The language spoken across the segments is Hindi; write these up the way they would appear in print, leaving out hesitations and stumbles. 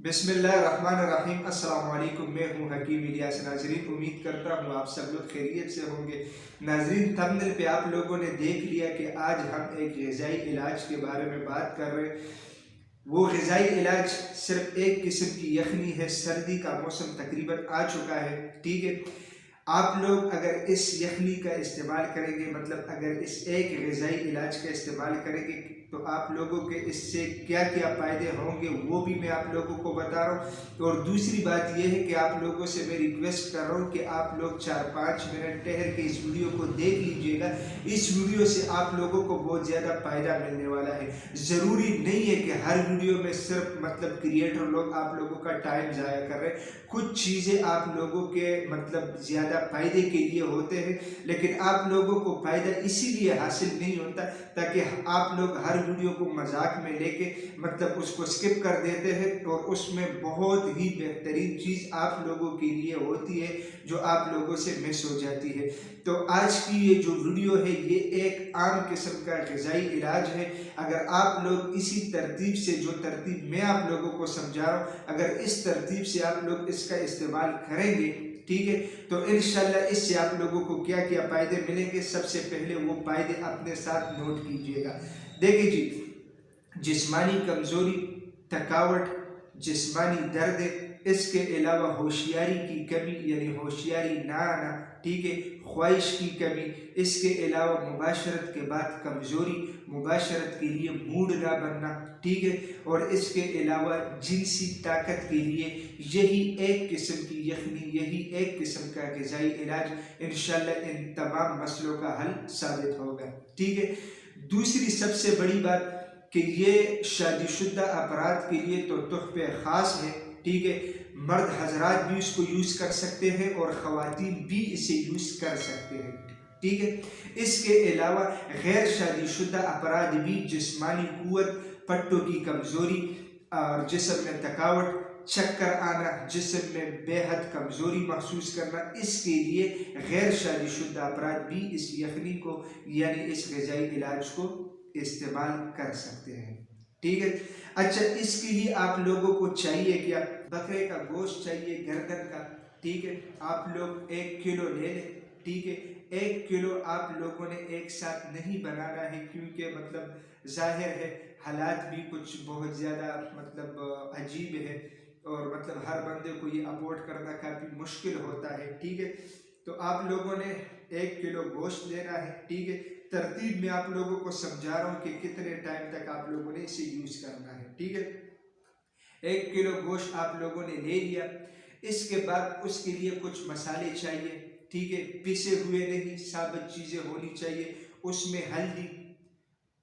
बिस्मिल्लाहिर्रहमानिर्रहीम। अस्सलाम वालेकुम। मैं हूं हकीम इलियास। नाजरीन, उम्मीद करता हूं आप सब लोग खैरियत से होंगे। नाजरीन, थंबनेल पे आप लोगों ने देख लिया कि आज हम एक ग़िज़ाई इलाज के बारे में बात कर रहे हैं। वो ग़िज़ाई इलाज सिर्फ एक किस्म की यखनी है। सर्दी का मौसम तकरीबन आ चुका है, ठीक है। आप लोग अगर इस यखनी का इस्तेमाल करेंगे, मतलब अगर इस एक ग़िज़ाई इलाज का इस्तेमाल करेंगे, तो आप लोगों के इससे क्या क्या फ़ायदे होंगे वो भी मैं आप लोगों को बता रहा हूँ। और दूसरी बात यह है कि आप लोगों से मैं रिक्वेस्ट कर रहा हूँ कि आप लोग 4-5 मिनट ठहर के इस वीडियो को देख लीजिएगा। इस वीडियो से आप लोगों को बहुत ज़्यादा फ़ायदा मिलने वाला है। ज़रूरी नहीं है कि हर वीडियो में सिर्फ मतलब क्रिएटर लोग आप लोगों का टाइम ज़ाया कर रहे हैं। कुछ चीज़ें आप लोगों के मतलब ज़्यादा फ़ायदे के लिए होते हैं, लेकिन आप लोगों को फ़ायदा इसीलिए हासिल नहीं होता ताकि आप लोग हर वीडियो को मजाक में लेके मतलब उसको स्किप कर देते हैं। और उसमें बहुत ही बेहतरीन चीज़ आप लोगों के लिए होती है जो आप लोगों से मिस हो जाती है। तो आज की ये जो वीडियो है ये एक आम किस्म का ग़िज़ाई इलाज है। अगर आप लोग इसी तरतीब से, जो तरतीब मैं आप लोगों को समझा रहा हूँ, अगर इस तरतीब से आप लोग इसका इस्तेमाल करेंगे, ठीक है, तो इंशाल्लाह इससे आप लोगों को क्या क्या फ़ायदे मिलेंगे। सबसे पहले वो फ़ायदे अपने साथ नोट कीजिएगा। देखिए जी, जिस्मानी कमज़ोरी, थकावट, जिस्मानी दर्द, इसके अलावा होशियारी की कमी यानी होशियारी ना आना, ठीक है, ख्वाहिश की कमी, इसके अलावा मुबाशरत के बाद कमज़ोरी, मुबाशरत के लिए मूड ना बनना, ठीक है, और इसके अलावा जिनसी ताकत के लिए यही एक किस्म की यखनी, यही एक किस्म का ग़िज़ाई इलाज इंशाल्लाह इन तमाम मसलों का हल साबित होगा, ठीक है। दूसरी सबसे बड़ी बात कि ये शादीशुदा अफराद के लिए तो तोहफे ख़ास है, ठीक है। मर्द हजरात भी इसको यूज़ कर सकते हैं और ख़वातीन भी इसे यूज़ कर सकते हैं, ठीक है। इसके अलावा गैर शादीशुदा अफराद भी जिस्मानी क़ुव्वत, पट्टों की कमज़ोरी और जिस्म में थकावट, चक्कर आना, जिस्म में बेहद कमज़ोरी महसूस करना, इसके लिए गैर शादीशुदा अफराद भी इस यखनी को यानी इस ग़िज़ाई इलाज को इस्तेमाल कर सकते हैं, ठीक है। अच्छा, इसके लिए आप लोगों को चाहिए क्या? बकरे का गोश्त चाहिए, गर्दन का, ठीक है। आप लोग 1 किलो ले लें, ठीक है। 1 किलो आप लोगों ने एक साथ नहीं बनाना है, क्योंकि मतलब जाहिर है हालात भी कुछ बहुत ज़्यादा मतलब अजीब है, और मतलब हर बंदे को ये अफोर्ड करना काफ़ी मुश्किल होता है, ठीक है। तो आप लोगों ने 1 किलो गोश्त लेना है, ठीक है। तरतीब में आप लोगों को समझा रहा हूँ कि कितने टाइम तक आप लोगों ने इसे यूज़ करना है, ठीक है। 1 किलो गोश्त आप लोगों ने ले लिया। इसके बाद उसके लिए कुछ मसाले चाहिए, ठीक है। पिसे हुए नहीं, साबुत चीज़ें होनी चाहिए। उसमें हल्दी,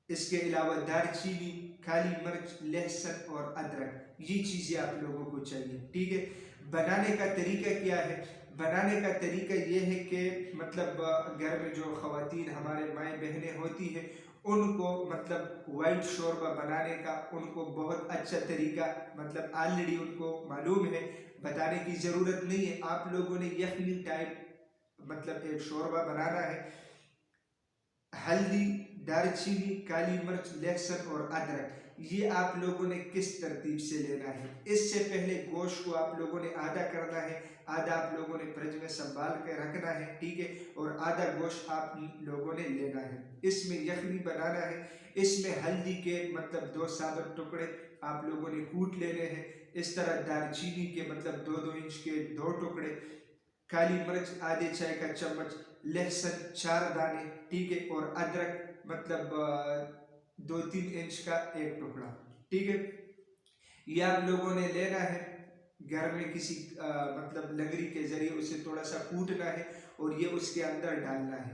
इसके अलावा दालचीनी, काली मिर्च, लहसुन और अदरक, ये चीज़ें आप लोगों को चाहिए, ठीक है। बनाने का तरीका क्या है? बनाने का तरीका ये है कि मतलब घर में जो ख़वातीन हमारे माएँ बहनें होती हैं, उनको मतलब वाइट शोरबा बनाने का उनको बहुत अच्छा तरीका मतलब ऑलरेडी उनको मालूम है, बताने की ज़रूरत नहीं है। आप लोगों ने यखनी टाइप मतलब एक शोरबा बनाना है। हल्दी, दालचीनी, काली मिर्च, लहसुन और अदरक, ये आप लोगों ने किस तरतीब से लेना है? इससे पहले गोश्त को आप लोगों ने आधा करना है, आधा आप लोगों ने फ्रिज में संभाल के रखना है, ठीक है, और आधा गोश्त आप लोगों ने लेना है। इसमें यखनी बनाना है। इसमें हल्दी के मतलब 2 साबुत टुकड़े आप लोगों ने कूट लेने हैं। इस तरह दालचीनी के मतलब 2-2 इंच के 2 टुकड़े, काली मिर्च आधे चाय का चम्मच, लहसुन 4 दाने, ठीक है, और अदरक मतलब 2-3 इंच का 1 टुकड़ा, ठीक है। ये आप लोगों ने लेना है। घर में किसी मतलब लंगड़ी के जरिए उसे थोड़ा सा कूटना है और ये उसके अंदर डालना है।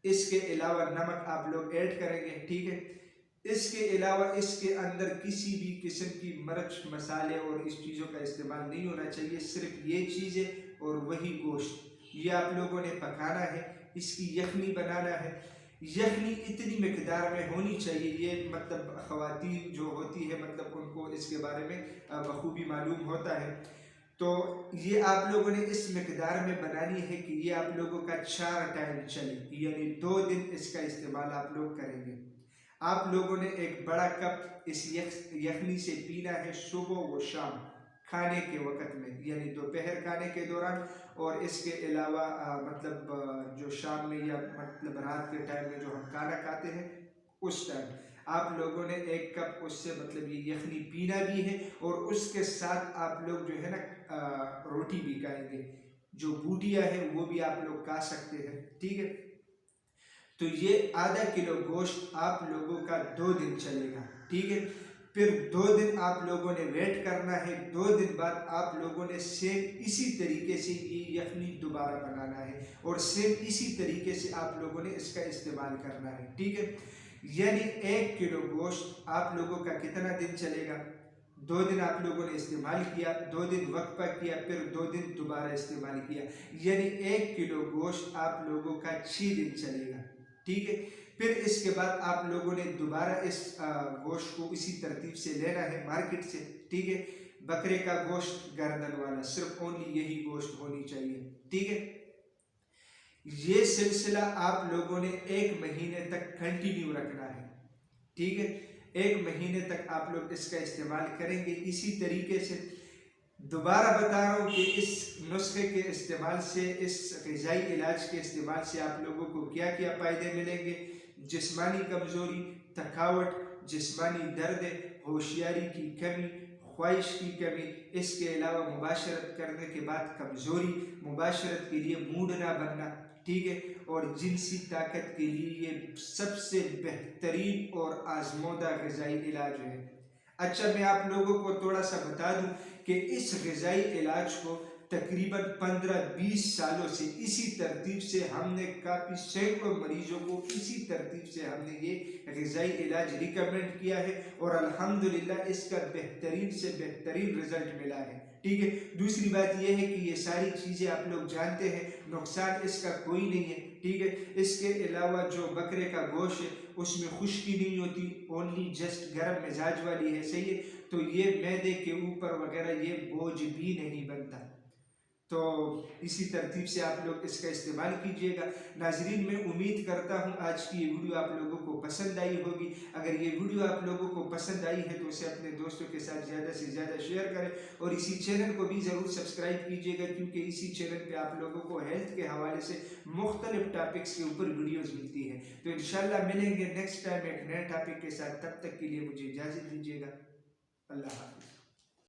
इसके अलावा नमक आप लोग ऐड करेंगे, ठीक है। इसके अलावा इसके अंदर किसी भी किस्म की मिर्च, मसाले और इस चीज़ों का इस्तेमाल नहीं होना चाहिए। सिर्फ ये चीज़ें और वही गोश्त, ये आप लोगों ने पकाना है। इसकी यखनी बनाना है। यखनी इतनी मिकदार में होनी चाहिए, ये मतलब ख़वातीन जो होती है मतलब उनको इसके बारे में बखूबी मालूम होता है। तो ये आप लोगों ने इस मिकदार में बनानी है कि ये आप लोगों का 4 टाइम चले, यानी 2 दिन इसका इस्तेमाल आप लोग करेंगे। आप लोगों ने एक बड़ा कप इस यखनी से पीना है सुबह व शाम, खाने के वक़्त में, यानी दोपहर खाने के दौरान, और इसके अलावा मतलब जो शाम में या मतलब रात के टाइम में जो हम खाना खाते हैं उस टाइम आप लोगों ने 1 कप उससे मतलब ये यखनी पीना भी है, और उसके साथ आप लोग जो है ना रोटी भी खाएंगे। जो बूटियाँ है वो भी आप लोग खा सकते हैं, ठीक है। तो ये आधा किलो गोश्त आप लोगों का 2 दिन चलेगा, ठीक है। फिर 2 दिन आप लोगों ने वेट करना है। 2 दिन बाद आप लोगों ने सेम इसी तरीके से ये यखनी दोबारा बनाना है, और सेम इसी तरीके से आप लोगों ने इसका इस्तेमाल करना है, ठीक है। यानी 1 किलो गोश्त आप लोगों का कितना दिन चलेगा? 2 दिन आप लोगों ने इस्तेमाल किया, 2 दिन वक्फा किया, फिर 2 दिन दोबारा इस्तेमाल किया, यानी 1 किलो गोश्त आप लोगों का 6 दिन चलेगा, ठीक है। फिर इसके बाद आप लोगों ने दोबारा इस गोश्त को इसी तरतीब से लेना है मार्केट से, ठीक है। बकरे का गोश्त गर्दन वाला, सिर्फ ओनली यही गोश्त होनी चाहिए, ठीक है। ये सिलसिला आप लोगों ने 1 महीने तक कंटिन्यू रखना है, ठीक है। 1 महीने तक आप लोग इसका इस्तेमाल करेंगे इसी तरीके से। दोबारा बता रहा हूँ कि इस नुस्खे के इस्तेमाल से, इस ग़िज़ाई इलाज के इस्तेमाल से आप लोगों को क्या क्या फ़ायदे मिलेंगे? जिस्मानी कमज़ोरी, थकावट, जिस्मानी दर्द, होशियारी की कमी, ख्वाहिश की कमी, इसके अलावा मुबाशरत करने के बाद कमज़ोरी, मुबाशरत के लिए मूड ना बनना, ठीक है। और जिनसी ताकत के लिए ये सबसे बेहतरीन और आजमोदा ग़िज़ाई इलाज है। अच्छा, मैं आप लोगों को थोड़ा सा बता दूं कि इस ग़िज़ाई इलाज को तकरीबन 15-20 सालों से इसी तरतीब से हमने काफ़ी सैकड़ों मरीजों को इसी तरतीब से हमने ये ग़िज़ाई इलाज रिकमेंड किया है, और अल्हम्दुलिल्लाह इसका बेहतरीन से बेहतरीन रिज़ल्ट मिला है, ठीक है। दूसरी बात यह है कि ये सारी चीज़ें आप लोग जानते हैं, नुकसान इसका कोई नहीं है, ठीक है। इसके अलावा जो बकरे का गोश्त है उसमें खुश्की नहीं होती, ओनली जस्ट गर्म मिजाज वाली है, सही है। तो ये मैदे के ऊपर वगैरह ये बोझ भी नहीं बनता। तो इसी तरतीब से आप लोग इसका इस्तेमाल कीजिएगा। नाजरीन, मैं उम्मीद करता हूँ आज की ये वीडियो आप लोगों को पसंद आई होगी। अगर ये वीडियो आप लोगों को पसंद आई है तो उसे अपने दोस्तों के साथ ज़्यादा से ज़्यादा शेयर करें, और इसी चैनल को भी ज़रूर सब्सक्राइब कीजिएगा, क्योंकि इसी चैनल पे आप लोगों को हेल्थ के हवाले से मुख्तलिफ टॉपिक्स के ऊपर वीडियोज़ मिलती है। तो इंशाल्लाह मिलेंगे नेक्स्ट टाइम एक नए टॉपिक के साथ। तब तक के लिए मुझे इजाज़त दीजिएगा। अल्लाह हाफ़िज़।